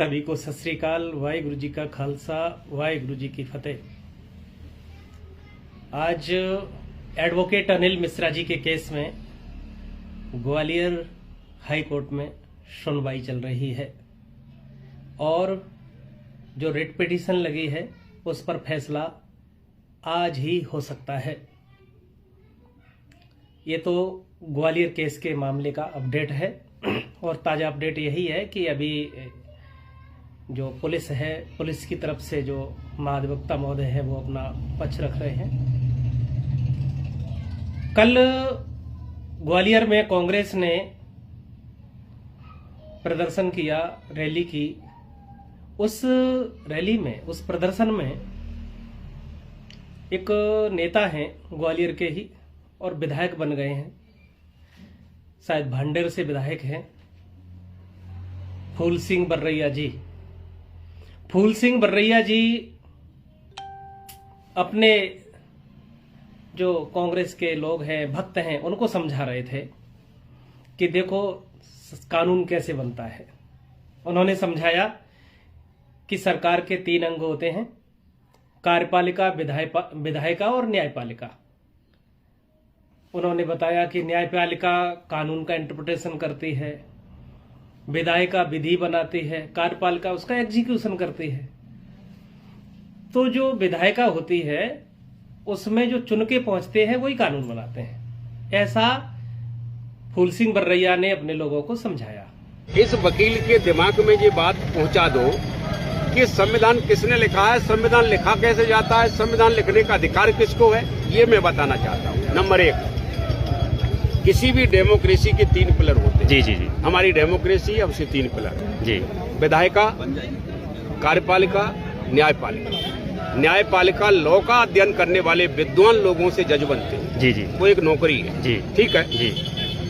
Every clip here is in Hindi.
सभी को सत श्री अकाल। वाहिगुरु जी का खालसा, वाहिगुरु जी की फतेह। आज एडवोकेट अनिल मिश्रा जी के केस में ग्वालियर हाई कोर्ट में सुनवाई चल रही है और जो रिट पिटीशन लगी है उस पर फैसला आज ही हो सकता है। ये तो ग्वालियर केस के मामले का अपडेट है और ताज़ा अपडेट यही है कि अभी जो पुलिस है, पुलिस की तरफ से जो महाधिवक्ता महोदय है वो अपना पक्ष रख रहे हैं। कल ग्वालियर में कांग्रेस ने प्रदर्शन किया, रैली की। उस रैली में, उस प्रदर्शन में एक नेता हैं ग्वालियर के ही और विधायक बन गए हैं, शायद भांडेर से विधायक हैं, फूल सिंह बर्रैया जी। फूल सिंह बर्रैया जी अपने जो कांग्रेस के लोग हैं, भक्त हैं, उनको समझा रहे थे कि देखो कानून कैसे बनता है। उन्होंने समझाया कि सरकार के 3 अंग होते हैं, कार्यपालिका, विधायिका और न्यायपालिका। उन्होंने बताया कि न्यायपालिका कानून का इंटरप्रिटेशन करती है, विधायिका विधि बनाती है, कार्यपालिका उसका एग्जीक्यूशन करती है। तो जो विधायिका होती है उसमें जो चुन के पहुंचते हैं वही कानून बनाते हैं। ऐसा फूल सिंह बर्रैया ने अपने लोगों को समझाया। इस वकील के दिमाग में ये बात पहुंचा दो कि संविधान किसने लिखा है, संविधान लिखा कैसे जाता है, संविधान लिखने का अधिकार किसको है, ये मैं बताना चाहता हूँ। नंबर 1, किसी भी डेमोक्रेसी के 3 पिलर होते हैं। जी जी जी। हमारी डेमोक्रेसी है, उसके 3 पिलर जी। विधायिका, कार्यपालिका, न्यायपालिका। न्यायपालिका लॉ का अध्ययन करने वाले विद्वान लोगों से जज बनते हैं। जी जी। वो एक नौकरी है। जी। ठीक है जी।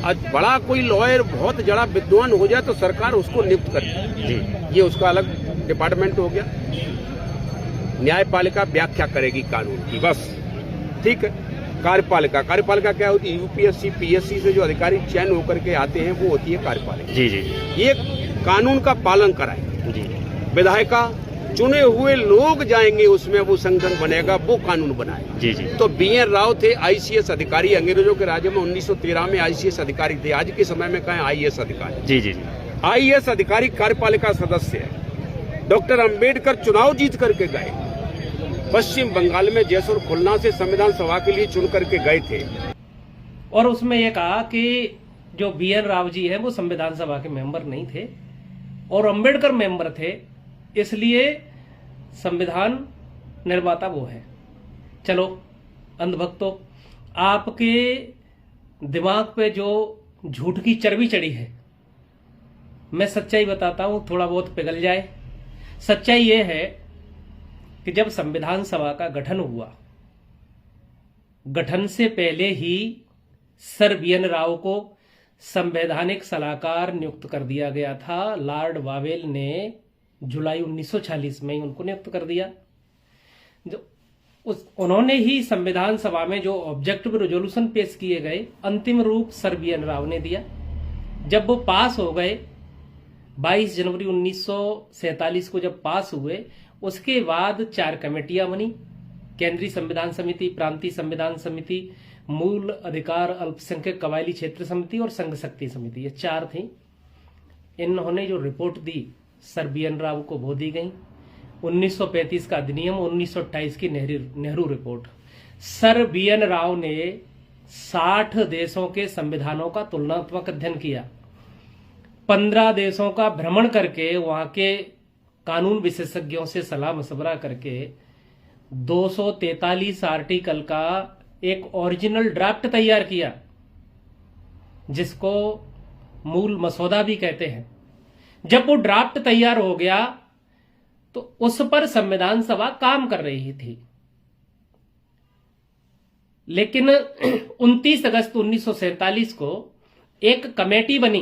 आज बड़ा कोई लॉयर बहुत बड़ा विद्वान हो जाए तो सरकार उसको नियुक्त करे जी। ये उसका अलग डिपार्टमेंट हो गया। न्यायपालिका व्याख्या करेगी कानून की, बस। ठीक है। कार्यपालिका क्या होती है? यूपीएससी, पीएससी से जो अधिकारी चयन होकर के आते हैं वो होती है कार्यपालिका। जी जी। ये कानून का पालन कराए। जी। विधायिका चुने हुए लोग जाएंगे, उसमें वो संगठन बनेगा, वो कानून बनाएगा। जी जी। तो BN राव थे आईसीएस अधिकारी, अंग्रेजों के राज्य में 1913 में आईसीएस अधिकारी थे। आज के समय में कहें आईएएस अधिकारी। जी जी जी। आईएएस अधिकारी कार्यपालिका सदस्य है। डॉक्टर अंबेडकर चुनाव जीत करके गए। पश्चिम बंगाल में जयसुर खुलना से संविधान सभा के लिए चुन करके गए थे। और उसमें यह कहा कि जो BN राव जी हैं वो संविधान सभा के मेंबर नहीं थे और अंबेडकर मेंबर थे, इसलिए संविधान निर्माता वो है। चलो अंधभक्तों, आपके दिमाग पे जो झूठ की चर्बी चढ़ी है, मैं सच्चाई बताता हूं, थोड़ा बहुत पिघल जाए। सच्चाई ये है कि जब संविधान सभा का गठन हुआ, गठन से पहले ही सर BN राव को संवैधानिक सलाहकार नियुक्त कर दिया गया था। लॉर्ड वावेल ने जुलाई 1946 में ही उनको नियुक्त कर दिया। उन्होंने ही संविधान सभा में जो ऑब्जेक्टिव रेजोल्यूशन पेश किए गए, अंतिम रूप सर BN राव ने दिया। जब वो पास हो गए, 22 जनवरी 1947 को जब पास हुए, उसके बाद 4 कमेटियां बनी। केंद्रीय संविधान समिति, प्रांतीय संविधान समिति, मूल अधिकार अल्पसंख्यक कबायली क्षेत्र समिति और संघ शक्ति समिति, ये 4 थी। इन्होंने जो रिपोर्ट दी सर BN राव को वो दी गई। 1935 का अधिनियम, 1928 की Nehru report. Sir BN Rao ने 60 देशों के संविधानों का तुलनात्मक अध्ययन किया, 15 देशों का भ्रमण करके वहां के कानून विशेषज्ञों से सलाह मशवरा करके 243 आर्टिकल का एक ओरिजिनल ड्राफ्ट तैयार किया, जिसको मूल मसौदा भी कहते हैं। जब वो ड्राफ्ट तैयार हो गया तो उस पर संविधान सभा काम कर रही थी, लेकिन 29 अगस्त 1947 को एक कमेटी बनी।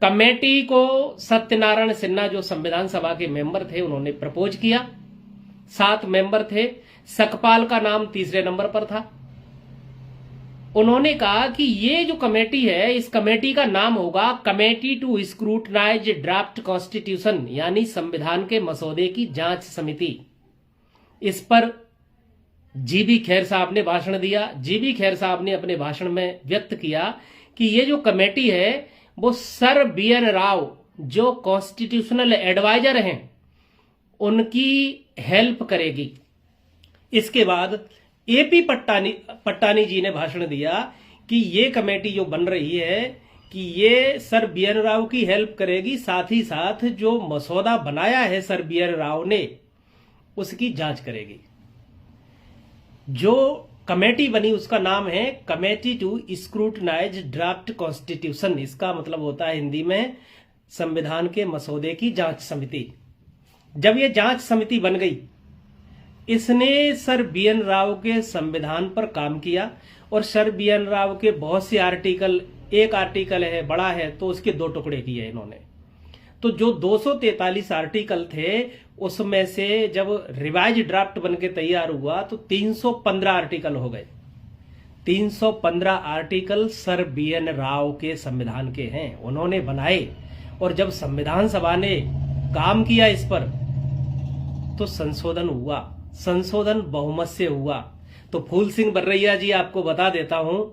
कमेटी को सत्यनारायण सिन्हा जो संविधान सभा के मेंबर थे उन्होंने प्रपोज किया। 7 मेंबर थे, सकपाल का नाम तीसरे नंबर पर था। उन्होंने कहा कि ये जो कमेटी है, इस कमेटी का नाम होगा committee to scrutinize draft constitution, यानी संविधान के मसौदे की जांच समिति। इस पर जीबी खैर साहब ने भाषण दिया। जीबी खैर साहब ने अपने भाषण में व्यक्त किया कि ये जो कमेटी है वो सर BN राव जो कॉन्स्टिट्यूशनल एडवाइजर हैं उनकी हेल्प करेगी। इसके बाद AP पट्टानी जी ने भाषण दिया कि ये कमेटी जो बन रही है कि ये सर BN राव की हेल्प करेगी, साथ ही साथ जो मसौदा बनाया है सर BN राव ने उसकी जांच करेगी। जो कमेटी बनी उसका नाम है committee to scrutinize draft constitution. इसका मतलब होता है हिंदी में संविधान के मसौदे की जांच समिति। जब ये जांच समिति बन गई, इसने सर BN राव के संविधान पर काम किया और सर BN राव के बहुत से आर्टिकल, एक आर्टिकल है बड़ा है तो उसके 2 टुकड़े किए इन्होंने। तो जो 243 आर्टिकल थे उसमें से जब रिवाइज ड्राफ्ट बनके तैयार हुआ तो 315 आर्टिकल हो गए। 315 आर्टिकल सर BN राव के संविधान के हैं, उन्होंने बनाए। और जब संविधान सभा ने काम किया इस पर तो संशोधन हुआ, संशोधन बहुमत से हुआ। तो फूल सिंह बर्रैया जी आपको बता देता हूं,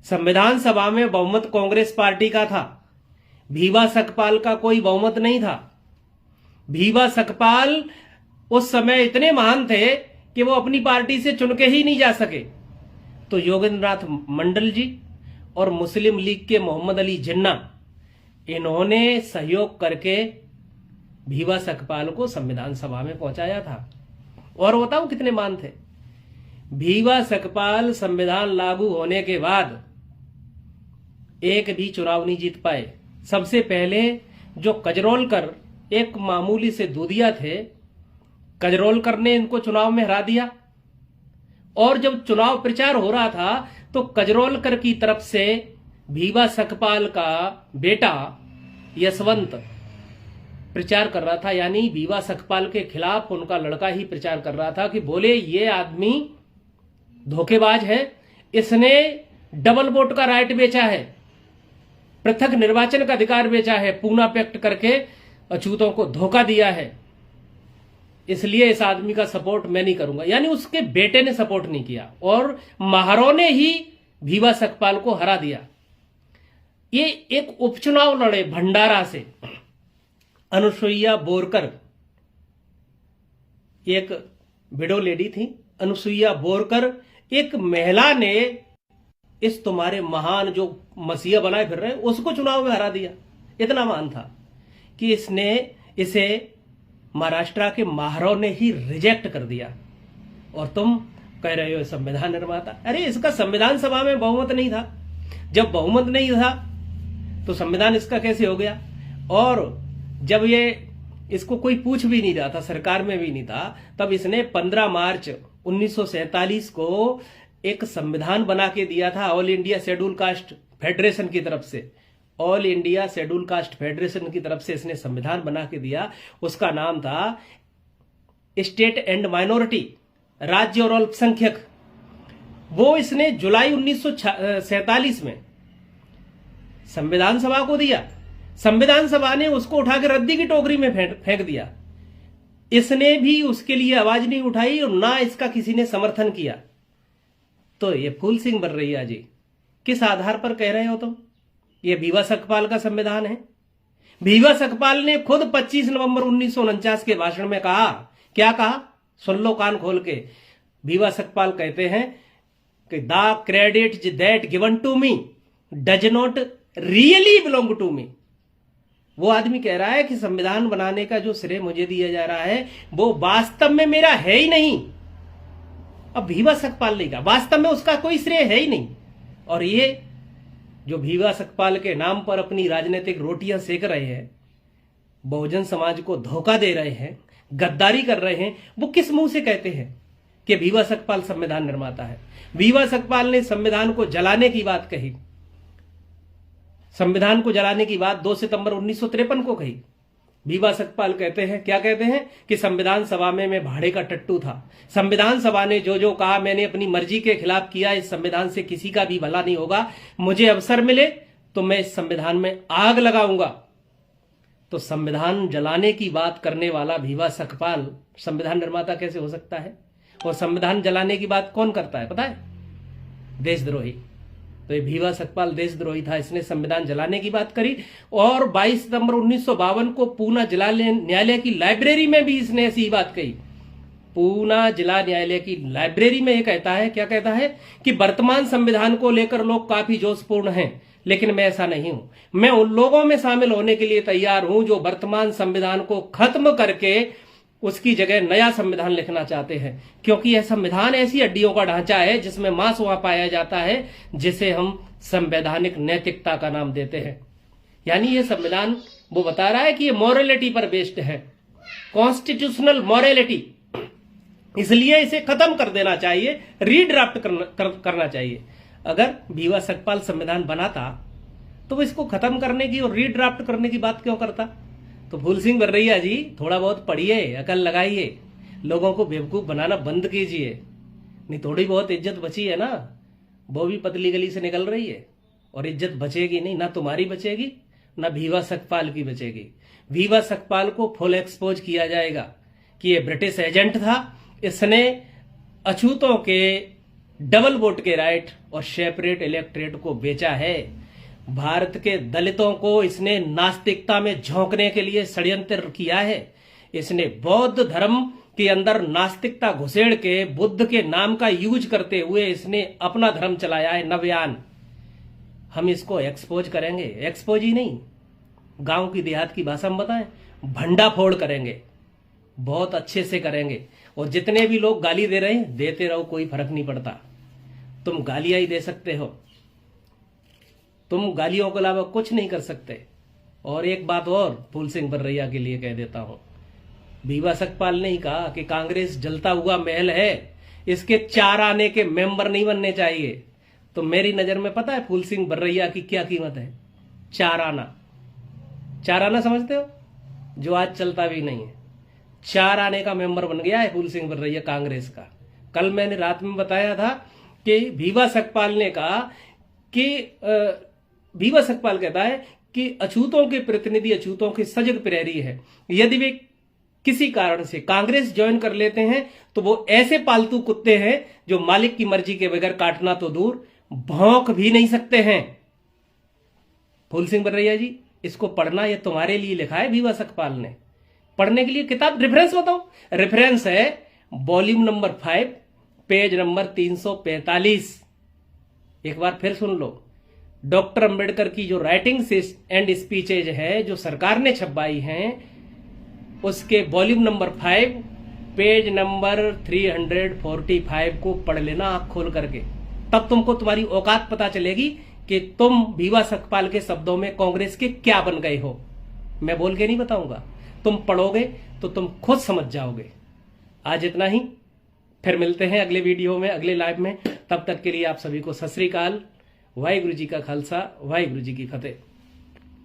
संविधान सभा में बहुमत कांग्रेस पार्टी का था, भीवा सकपाल का कोई बहुमत नहीं था। भीवा सकपाल उस समय इतने महान थे कि वो अपनी पार्टी से चुन के ही नहीं जा सके। तो योगेंद्रनाथ मंडल जी और मुस्लिम लीग के मोहम्मद अली जिन्ना, इन्होंने सहयोग करके भीवा सकपाल को संविधान सभा में पहुंचाया था। और बताऊं कितने महान थे। भीवा सकपाल संविधान लागू होने के बाद एक भी चुनाव नहीं जीत पाए। सबसे पहले जो कजरोलकर, एक मामूली से दूधिया थे, कजरोलकर ने इनको चुनाव में हरा दिया। और जब चुनाव प्रचार हो रहा था तो कजरोलकर की तरफ से भीवा सकपाल का बेटा यशवंत प्रचार कर रहा था, यानी भीवा सकपाल के खिलाफ उनका लड़का ही प्रचार कर रहा था कि बोले ये आदमी धोखेबाज है, इसने डबल वोट का राइट बेचा है, पृथक निर्वाचन का अधिकार बेचा है, पूना पैक्ट करके अछूतों को धोखा दिया है, इसलिए इस आदमी का सपोर्ट मैं नहीं करूंगा। यानी उसके बेटे ने सपोर्ट नहीं किया और महारों ने ही भीवा सकपाल को हरा दिया। ये एक उपचुनाव लड़े भंडारा से। अनुसुईया बोरकर, एक विडो लेडी थी, अनुसुईया बोरकर, एक महिला ने इस तुम्हारे महान जो मसीहा बनाए फिर रहे उसको चुनाव में हरा दिया। इतना महान था कि इसे महाराष्ट्र के महाराव ने ही रिजेक्ट कर दिया। और तुम कह रहे हो संविधान निर्माता। अरे इसका संविधान सभा में बहुमत नहीं था। जब बहुमत नहीं था तो संविधान इसका कैसे हो गया? और जब ये इसको कोई पूछ भी नहीं रहा था, सरकार में भी नहीं था, तब इसने 15 मार्च 1947 को एक संविधान बना के दिया था all India schedule caste federation की तरफ से। All India schedule caste federation की तरफ से इसने संविधान बना के दिया। उसका नाम था स्टेट एंड माइनॉरिटी, राज्य और अल्पसंख्यक। वो इसने जुलाई 1947 में संविधान सभा को दिया। संविधान सभा ने उसको उठा के रद्दी की टोकरी में फेंक दिया। इसने भी उसके लिए आवाज नहीं उठाई और ना इसका किसी ने समर्थन किया। तो ये फूल सिंह बर्रैया जी किस आधार पर कह रहे हो तुम? ये भीवा सकपाल का संविधान है। भीवा सकपाल ने खुद 25 नवंबर 1949 के भाषण में कहा, क्या कहा? सुन लो कान खोल के। भीवा सकपाल कहते हैं कि the credit that given to me does not really belong to me. वो आदमी कह रहा है कि संविधान बनाने का जो श्रेय मुझे दिया जा रहा है वो वास्तव में मेरा है ही नहीं। अब भीवा सकपाल ने कहा वास्तव में उसका कोई श्रेय है ही नहीं। और ये जो भीवा सकपाल के नाम पर अपनी राजनीतिक रोटियां सेक रहे हैं, बहुजन समाज को धोखा दे रहे हैं, गद्दारी कर रहे हैं, वो किस मुंह से कहते हैं कि भीवा सकपाल संविधान निर्माता है? भीवा सकपाल ने संविधान को जलाने की बात कही। संविधान को जलाने की बात 2 सितंबर 1953 को कही। भीवा सतपाल कहते हैं, क्या कहते हैं कि संविधान सभा में मैं भाड़े का टट्टू था। संविधान सभा ने जो जो कहा मैंने अपनी मर्जी के खिलाफ किया। इस संविधान से किसी का भी भला नहीं होगा। मुझे अवसर मिले तो मैं इस संविधान में आग लगाऊंगा। तो संविधान जलाने की बात करने वाला भीवा सतपाल संविधान निर्माता कैसे हो सकता है? और संविधान जलाने की बात कौन करता है पता है? देशद्रोही। तो ये भीवा सतपाल देशद्रोही था, इसने संविधान जलाने की बात करी। और 22 सितंबर 1952 को पूना जिला न्यायालय की लाइब्रेरी में भी इसने ऐसी ही बात कही। पूना जिला न्यायालय की लाइब्रेरी में ये कहता है, क्या कहता है कि वर्तमान संविधान को लेकर लोग काफी जोशपूर्ण हैं, लेकिन मैं ऐसा नहीं हूं। मैं उन लोगों में शामिल होने के लिए तैयार हूं जो वर्तमान संविधान को खत्म करके उसकी जगह नया संविधान लिखना चाहते हैं, क्योंकि यह संविधान ऐसी हड्डियों का ढांचा है जिसमें मांस वहां पाया जाता है जिसे हम संवैधानिक नैतिकता का नाम देते हैं। यानी यह संविधान वो बता रहा है कि ये मॉरलिटी पर बेस्ड है, कॉन्स्टिट्यूशनल मॉरलिटी, इसलिए इसे खत्म कर देना चाहिए, रीड्राफ्ट करना चाहिए। अगर भीवा सतपाल संविधान बनाता तो वो इसको खत्म करने की और रीड्राफ्ट करने की बात क्यों करता? तो फूल सिंह बर्रैया जी थोड़ा बहुत पढ़िए, अकल लगाइए, लोगों को बेवकूफ बनाना बंद कीजिए। नहीं थोड़ी बहुत इज्जत बची है ना, वो भी पतली गली से निकल रही है और इज्जत बचेगी नहीं, ना तुम्हारी बचेगी ना भीवा सतपाल की बचेगी। भीवा सतपाल को फुल एक्सपोज किया जाएगा कि ये ब्रिटिश एजेंट था, इसने अछूतों के डबल वोट के राइट और सेपरेट इलेक्टोरेट को बेचा है। भारत के दलितों को इसने नास्तिकता में झोंकने के लिए षड्यंत्र किया है। इसने बौद्ध धर्म के अंदर नास्तिकता घुसेड़ के बुद्ध के नाम का यूज करते हुए इसने अपना धर्म चलाया है, नवयान। हम इसको एक्सपोज करेंगे, एक्सपोज ही नहीं, गांव की देहात की भाषा में बताएं, भंडाफोड़ करेंगे, बहुत अच्छे से करेंगे। और जितने भी लोग गाली दे रहे हैं देते रहो, कोई फर्क नहीं पड़ता। तुम गालियां ही दे सकते हो, तुम गालियों के अलावा कुछ नहीं कर सकते। और एक बात और फूल सिंह बर्रैया के लिए कह देता हूं, भीवा सतपाल ने ही कहा कि कांग्रेस जलता हुआ महल है, इसके 4 आने के मेंबर नहीं बनने चाहिए। तो मेरी नजर में पता है फूल सिंह बर्रैया की क्या कीमत है? 4 आना। 4 आना समझते हो? जो आज चलता भी नहीं है, 4 आने का मेंबर बन गया है फूल सिंह बर्रैया कांग्रेस का। कल मैंने रात में बताया था कि भीवा सतपाल ने कहा कि भीवा सतपाल कहता है कि अछूतों के प्रतिनिधि अछूतों के सजग प्रहरी है। यदि वे किसी कारण से कांग्रेस ज्वाइन कर लेते हैं तो वो ऐसे पालतू कुत्ते हैं जो मालिक की मर्जी के बगैर काटना तो दूर भौंक भी नहीं सकते हैं। फूल सिंह बर्रैया जी, इसको पढ़ना, ये तुम्हारे लिए लिखा है भीवा सतपाल ने। पढ़ने के लिए किताब रेफरेंस बताओ। रेफरेंस है वॉल्यूम नंबर 5 पेज नंबर 345। एक बार फिर सुन लो। डॉक्टर अंबेडकर की जो राइटिंग्स एंड स्पीचेज है जो सरकार ने छपवाई हैं, उसके वॉल्यूम नंबर 5 पेज नंबर 345 को पढ़ लेना आंख खोल करके। तब तुमको तुम्हारी औकात पता चलेगी कि तुम भीवा सतपाल के शब्दों में कांग्रेस के क्या बन गए हो। मैं बोल के नहीं बताऊंगा, तुम पढ़ोगे तो तुम खुद समझ जाओगे। आज इतना ही, फिर मिलते हैं अगले वीडियो में, अगले लाइव में। तब तक के लिए आप सभी को सत श्री अकाल। वाहिगुरु जी का खालसा, वाहिगुरु जी की फतेह।